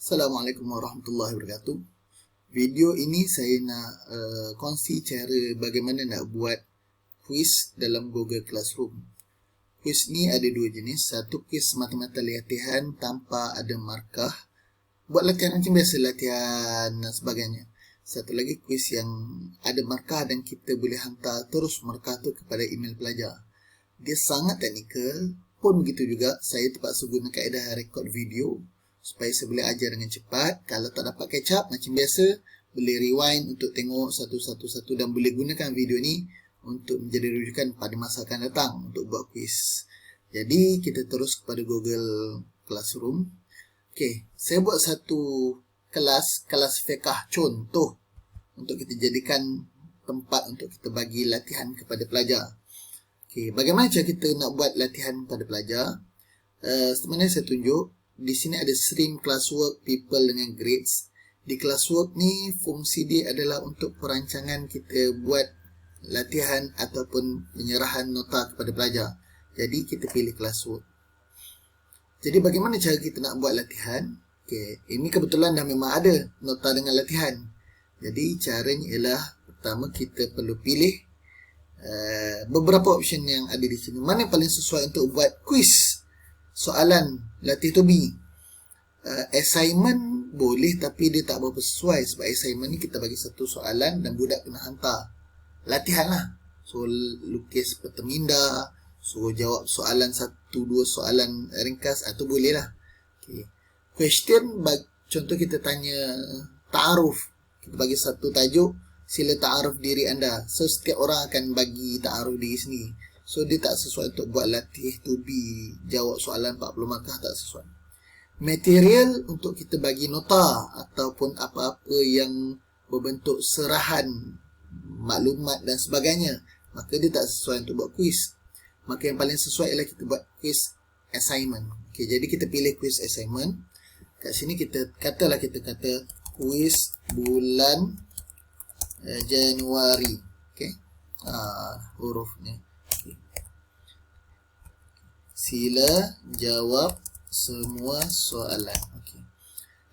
Assalamualaikum warahmatullahi wabarakatuh. Video ini saya nak kongsi cara bagaimana nak buat kuis dalam Google Classroom. Kuis ni ada dua jenis. Satu kuis mata-mata latihan tanpa ada markah. Buat latihan macam biasa, latihan dan sebagainya. Satu lagi kuis yang ada markah dan kita boleh hantar terus markah tu kepada email pelajar. Dia sangat teknikal. Pun begitu juga, saya terpaksa guna kaedah record video supaya saya boleh ajar dengan cepat. Kalau tak dapat catch up macam biasa, boleh rewind untuk tengok satu-satu dan boleh gunakan video ni untuk menjadi rujukan pada masa akan datang untuk buat kuis. Jadi kita terus kepada Google Classroom. Okey, saya buat satu kelas fiqh contoh untuk kita jadikan tempat untuk kita bagi latihan kepada pelajar. Okey, bagaimana cara kita nak buat latihan pada pelajar? Sebenarnya saya tunjuk di sini ada stream classwork people dengan grades. Di classwork ni fungsi dia adalah untuk perancangan kita buat latihan ataupun penyerahan nota kepada pelajar. Jadi kita pilih classwork. Jadi bagaimana cara kita nak buat latihan? Okey, ini kebetulan dah memang ada nota dengan latihan. Jadi caranya ialah pertama kita perlu pilih beberapa option yang ada di sini. Mana yang paling sesuai untuk buat kuis? Soalan latih to be. Assignment boleh tapi dia tak berapa sesuai. Sebab assignment ni kita bagi satu soalan dan budak kena hantar latihan lah. So lukis peta minda, suruh jawab soalan 1-2 soalan ringkas atau boleh lah. Okay. Question, contoh kita tanya ta'aruf. Kita bagi satu tajuk, sila ta'aruf diri anda. So setiap orang akan bagi ta'aruf diri sendiri. So dia tak sesuai untuk buat latih to be, jawab soalan 40 markah, tak sesuai. Material untuk kita bagi nota ataupun apa-apa yang berbentuk serahan maklumat dan sebagainya, maka dia tak sesuai untuk buat kuis. Maka yang paling sesuai ialah kita buat kuis assignment. Okay, jadi kita pilih kuis assignment. Kat sini kita kata kuis bulan Januari. Okay, huruf ni. Sila jawab semua soalan. Okey.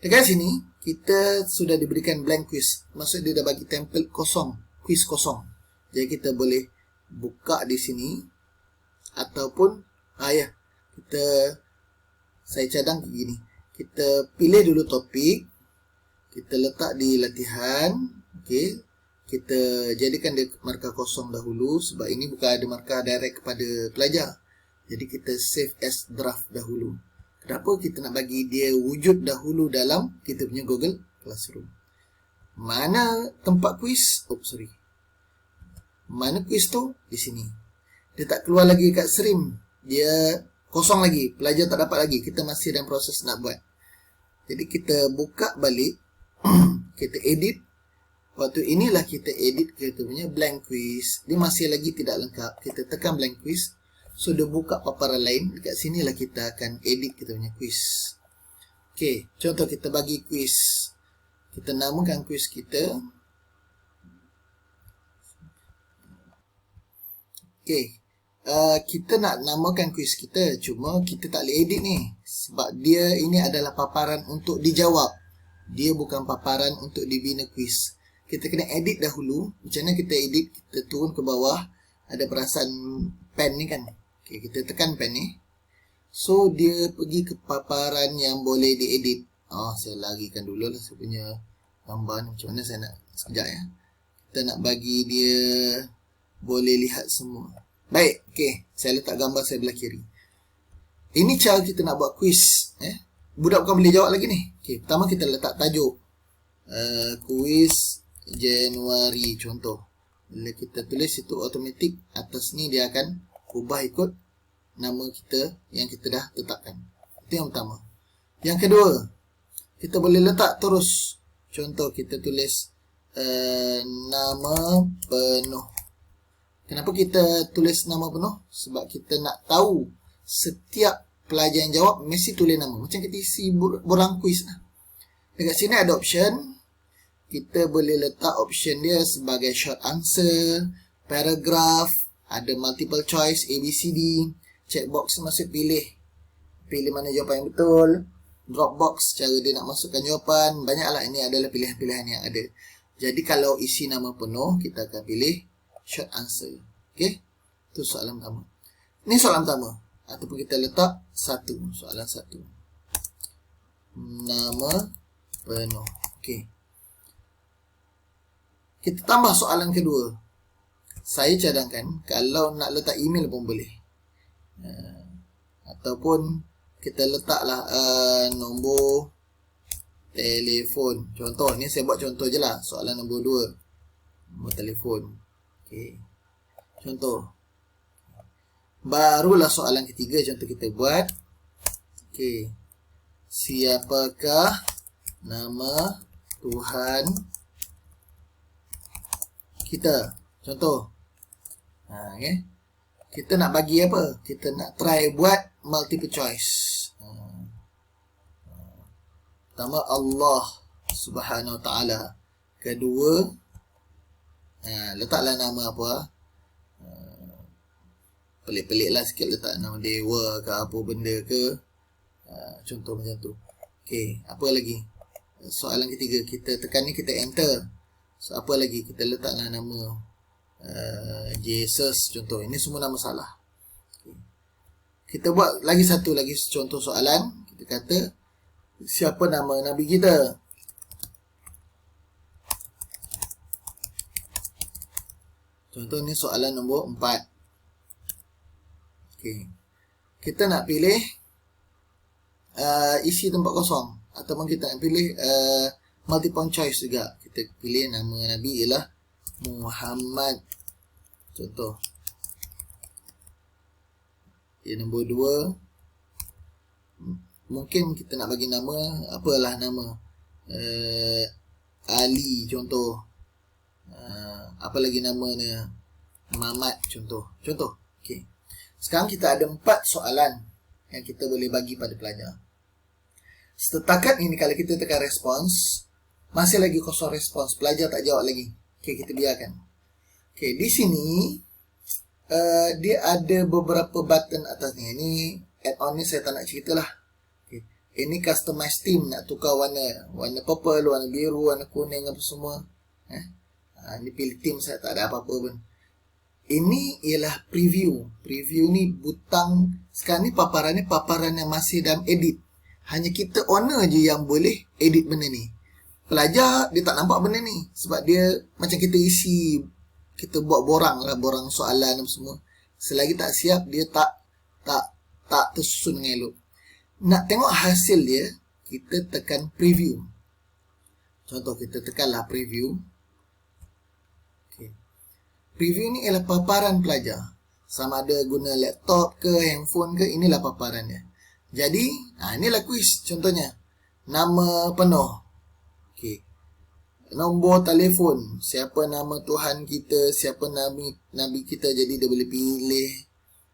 Dekat sini kita sudah diberikan blank quiz. Maksud dia dah bagi template kosong, quiz kosong. Jadi kita boleh buka di sini ataupun saya cadang begini. Kita pilih dulu topik, kita letak di latihan. Okey. Kita jadikan dia markah kosong dahulu sebab ini bukan ada markah direct kepada pelajar. Jadi kita save as draft dahulu. Kenapa kita nak bagi dia wujud dahulu dalam kita punya Google Classroom? Mana tempat kuis? Mana kuis tu? Di sini. Dia tak keluar lagi kat stream. Dia kosong lagi. Pelajar tak dapat lagi. Kita masih dalam proses nak buat. Jadi kita buka balik. Kita edit. Waktu inilah kita edit kita punya blank quiz. Dia masih lagi tidak lengkap. Kita tekan blank quiz. So dia buka paparan lain. Dekat sinilah kita akan edit kita punya quiz. Okey, contoh kita bagi quiz. Kita namakan quiz kita. Okey, kita nak namakan quiz kita. Cuma kita tak boleh edit ni. Sebab dia ini adalah paparan untuk dijawab. Dia bukan paparan untuk dibina quiz. Kita kena edit dahulu. Macam mana kita edit? Kita turun ke bawah. Ada perasan pen ni kan. Okay, kita tekan pen ni. So dia pergi ke paparan yang boleh diedit. Saya larikan dulu lah saya punya gambar ni. Macam mana saya nak, sekejap ya. Kita nak bagi dia boleh lihat semua. Baik, okay. Saya letak gambar saya belah kiri. Ini cara kita nak buat quiz. Budak bukan boleh jawab lagi ni. Okay, pertama kita letak tajuk. Kuis Januari contoh. Bila kita tulis itu automatik atas ni dia akan ubah ikut nama kita yang kita dah tetapkan. Itu yang pertama. Yang kedua, kita boleh letak terus. Contoh kita tulis nama penuh. Kenapa kita tulis nama penuh? Sebab kita nak tahu setiap pelajar yang jawab mesti tulis nama. Macam kita isi borang kuis lah. Dekat sini ada option. Kita boleh letak option dia sebagai short answer, paragraph, ada multiple choice, ABCD. Checkbox masuk pilih mana jawapan yang betul. Dropbox, cara dia nak masukkan jawapan, banyaklah. Ini adalah pilihan-pilihan yang ada. Jadi kalau isi nama penuh, kita akan pilih short answer. Okey, itu soalan pertama. Ini soalan pertama, ataupun kita letak soalan 1. Nama penuh. Okey, kita tambah soalan kedua. Saya cadangkan kalau nak letak email pun boleh, ataupun kita letaklah nombor telefon. Contoh ni saya buat contoh je lah. Soalan nombor 2, nombor telefon. Okey, contoh. Barulah soalan ketiga, contoh kita buat. Okey, siapakah nama Tuhan kita? Contoh. Okay. Kita nak bagi apa? Kita nak try buat multiple choice. Pertama, Allah Subhanahu Wa Taala. Kedua, letaklah nama apa? Pelik-pelik lah sikit, letak nama dewa ke apa benda ke. Contoh macam tu. Okey, apa lagi? Soalan ketiga, kita tekan ni, kita enter. So, apa lagi? Kita letaklah nama Jesus, contoh. Ini semua nama salah. Okay. Kita buat lagi satu lagi contoh soalan. Kita kata, siapa nama Nabi kita? Contoh ni soalan nombor 4. Okay. Kita nak pilih isi tempat kosong, ataupun kita nak pilih multiple choice juga. Kita pilih nama Nabi ialah Muhammad, contoh. Nombor 2, mungkin kita nak bagi nama, apalah nama, Ali, contoh. Apa lagi nama ni, Mamat, contoh. Okey. Sekarang kita ada 4 soalan yang kita boleh bagi pada pelajar. Setakat ini kalau kita tekan respons, masih lagi kosong respons, pelajar tak jawab lagi. Okey, kita biarkan. Okey, di sini dia ada beberapa button atas ni. Ini add-on ni saya tak nak ceritalah. Okay. Ini customize theme, nak tukar warna purple, warna biru, warna kuning apa semua. Ini pilih theme, saya tak ada apa-apa pun. Ini ialah preview. Preview ni butang. Sekarang ni paparan yang masih dalam edit. Hanya kita owner je yang boleh edit benda ni. Pelajar dia tak nampak benda ni, sebab dia macam kita isi, kita buat borang soalan dan semua. Selagi tak siap, dia tak tersusun dengan elok. Nak tengok hasil dia, kita tekan preview. Contoh, kita tekanlah preview. Okay. Preview ni ialah paparan pelajar. Sama ada guna laptop ke handphone ke, inilah paparannya. Jadi, inilah kuis contohnya. Nama penuh. Okay. Nombor telefon, siapa nama Tuhan kita, siapa Nabi kita. Jadi dia boleh pilih,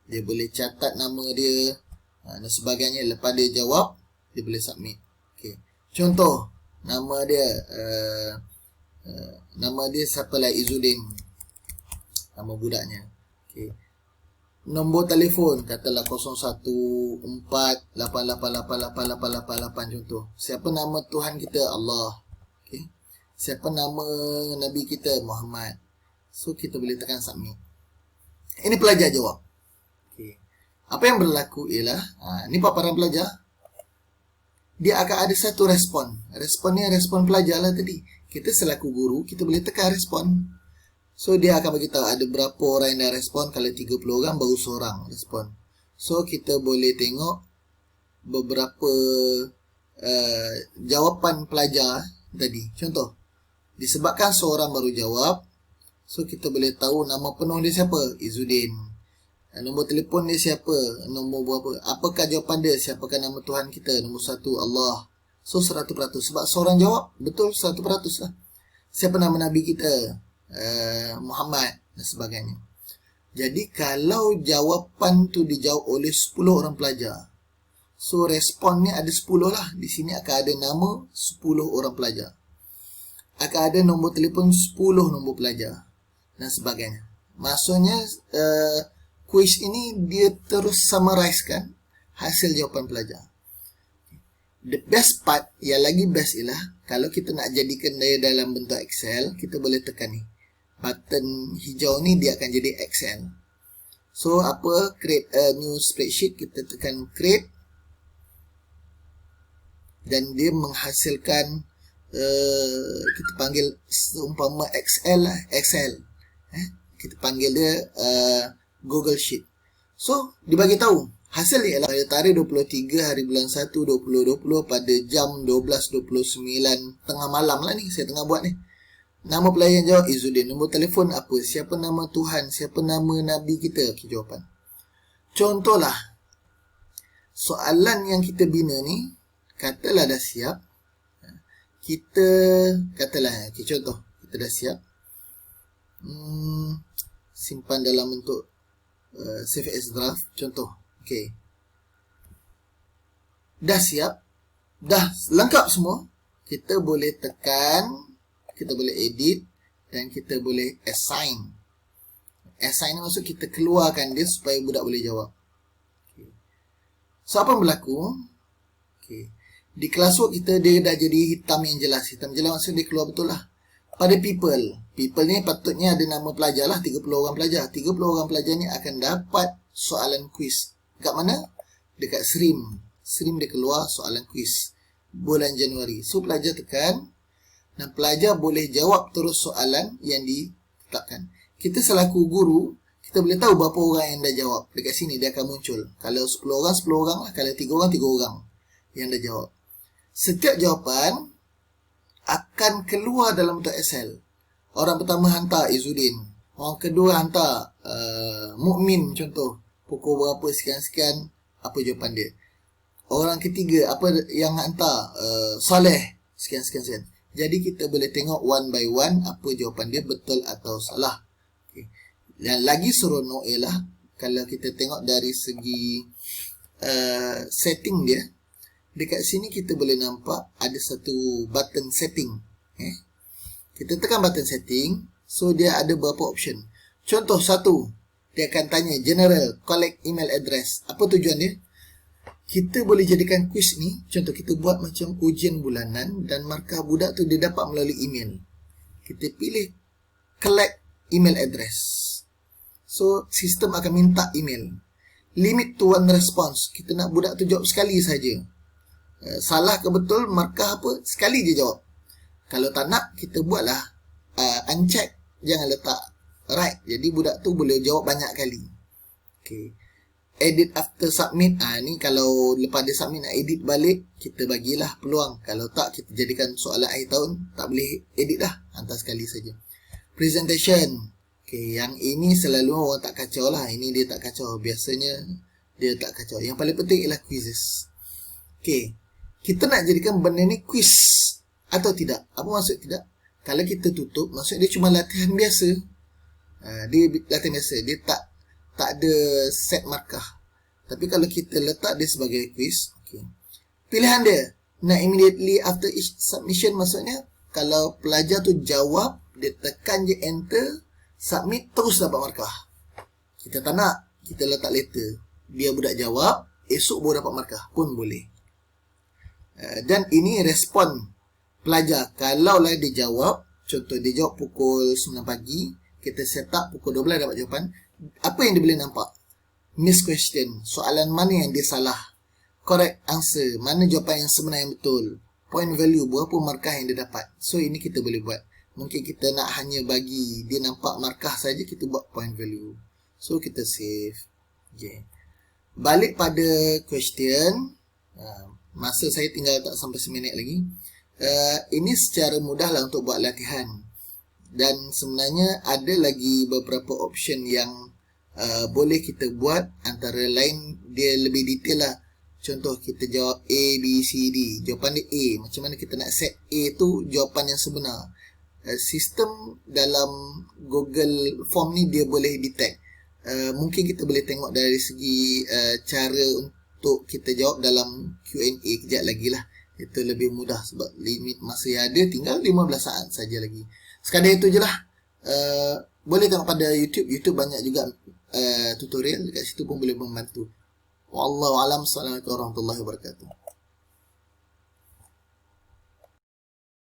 dia boleh catat nama dia dan sebagainya. Lepas dia jawab, dia boleh submit. Okay. Contoh, nama dia siapalah, Izzuddin, nama budaknya. Okay. Nombor telefon, katalah 0148888888 contoh. Siapa nama Tuhan kita? Allah. Okay. Siapa nama Nabi kita? Muhammad. So, kita boleh tekan submit. Ini pelajar jawab. Okay. Apa yang berlaku ialah, ni paparan pelajar. Dia akan ada satu respon. Respon ni respon pelajar lah tadi. Kita selaku guru, kita boleh tekan respon. So, dia akan beritahu ada berapa orang yang dah respon. Kalau 30 orang, baru seorang respon. So, kita boleh tengok beberapa jawapan pelajar tadi. Contoh, disebabkan seorang baru jawab, so kita boleh tahu nama penuh dia siapa? Izzuddin. Nombor telefon dia siapa? Nombor berapa? Apakah jawapan dia? Siapakah nama Tuhan kita? Nombor 1, Allah. So 100%. Sebab seorang jawab, betul 100% lah. Siapa nama Nabi kita? Muhammad dan sebagainya. Jadi kalau jawapan tu dijawab oleh 10 orang pelajar, so responnya ada 10 lah. Di sini akan ada nama 10 orang pelajar. Akan ada nombor telefon 10 nombor pelajar dan sebagainya. Maksudnya kuis ini dia terus summarize kan hasil jawapan pelajar. The best part, yang lagi best ialah kalau kita nak jadikan dia dalam bentuk Excel, kita boleh tekan ni. Button hijau ni dia akan jadi Excel. So apa, create a new spreadsheet, kita tekan create dan dia menghasilkan kita panggil seumpama Excel lah, Excel. Kita panggil dia Google Sheet. So dibagi tahu hasil ialah pada tarikh 23 hari bulan 1 2020 pada jam 12.29 tengah malam lah ni saya tengah buat ni. Nama pelayan jawab Izzuddin. Nombor telefon apa? Siapa nama Tuhan? Siapa nama Nabi kita? Okay, jawapan. Contohlah soalan yang kita bina ni, katalah dah siap. Kita katalah okay, contoh kita dah siap. Simpan dalam bentuk save as draft. Contoh. Okay. Dah siap. Dah lengkap semua. Kita boleh tekan. Kita boleh edit. Dan kita boleh assign. Assign ni maksud kita keluarkan dia supaya budak boleh jawab. Okay. So apa yang berlaku? Okay. Di classwork kita dia dah jadi hitam yang jelas. Hitam jelas maksud dia keluar betul lah. Pada people. People ni patutnya ada nama pelajar lah. 30 orang pelajar. 30 orang pelajar ni akan dapat soalan kuis. Dekat mana? Dekat SRIM. SRIM dia keluar soalan kuis bulan Januari. So pelajar tekan dan pelajar boleh jawab terus soalan yang ditetapkan. Kita selaku guru, kita boleh tahu berapa orang yang dah jawab. Dekat sini dia akan muncul. Kalau 10 orang, 10 orang lah. Kalau 3 orang, 3 orang yang dah jawab. Setiap jawapan akan keluar dalam bentuk Excel. Orang pertama hantar Izzuddin. Orang kedua hantar Mukmin contoh. Pukul berapa sekian-sekian, apa jawapan dia. Orang ketiga, apa yang hantar Saleh, sekian-sekian. Jadi kita boleh tengok one by one, apa jawapan dia betul atau salah. Okay. Yang lagi seronok ialah, kalau kita tengok dari segi setting dia, dekat sini kita boleh nampak ada satu button setting. Kita tekan button setting, so dia ada beberapa option. Contoh satu, dia akan tanya general, collect email address. Apa tujuan dia? Kita boleh jadikan quiz ni, contoh kita buat macam ujian bulanan dan markah budak tu dia dapat melalui email. Kita pilih collect email address. So, sistem akan minta email. Limit to one response. Kita nak budak tu jawab sekali saja. Salah ke betul, markah apa, sekali je jawab. Kalau tak nak, kita buatlah uncheck, jangan letak right. Jadi budak tu boleh jawab banyak kali. Okay. Edit after submit. Ni kalau lepas dia submit nak edit balik, kita bagilah peluang. Kalau tak, kita jadikan soalan akhir tahun, tak boleh edit dah. Hantar sekali saja. Presentation. Okay, yang ini selalu orang tak kacau lah. Ini dia tak kacau. Biasanya dia tak kacau. Yang paling penting ialah quizzes. Okay. Kita nak jadikan benda ni quiz atau tidak? Apa maksud tidak? Kalau kita tutup, maksud dia cuma latihan biasa. Dia latihan biasa. Dia tak ada set markah. Tapi kalau kita letak dia sebagai quiz, okay. Pilihan dia, nak immediately after each submission, maksudnya kalau pelajar tu jawab, dia tekan je enter, submit, terus dapat markah. Kita tak nak, kita letak later. Dia budak jawab, esok baru dapat markah pun boleh. Dan ini respon pelajar. Kalau lah dia jawab, contoh dia jawab pukul 9 pagi, kita set up pukul 12 dapat jawapan. Apa yang dia boleh nampak? Miss question. Soalan mana yang dia salah? Correct answer. Mana jawapan yang sebenar yang betul? Point value. Berapa markah yang dia dapat? So ini kita boleh buat. Mungkin kita nak hanya bagi dia nampak markah saja, kita buat point value. So kita save. Okay. Balik pada question. Masa saya tinggal tak sampai seminit lagi. Ini secara mudah lah untuk buat latihan. Dan sebenarnya ada lagi beberapa option yang boleh kita buat. Antara lain dia lebih detail lah. Contoh kita jawab A, B, C, D. Jawapan dia A. Macam mana kita nak set A tu jawapan yang sebenar. Sistem dalam Google Form ni dia boleh detect. Mungkin kita boleh tengok dari segi cara untuk kita jawab dalam Q&A kejap lagi lah. Itu lebih mudah sebab limit masa yang ada tinggal 15 saat saja lagi. Sekadar itu je lah. Boleh tengok pada YouTube. YouTube banyak juga tutorial. Dekat situ pun boleh membantu. Wallahu alam. Assalamualaikum warahmatullahi wabarakatuh.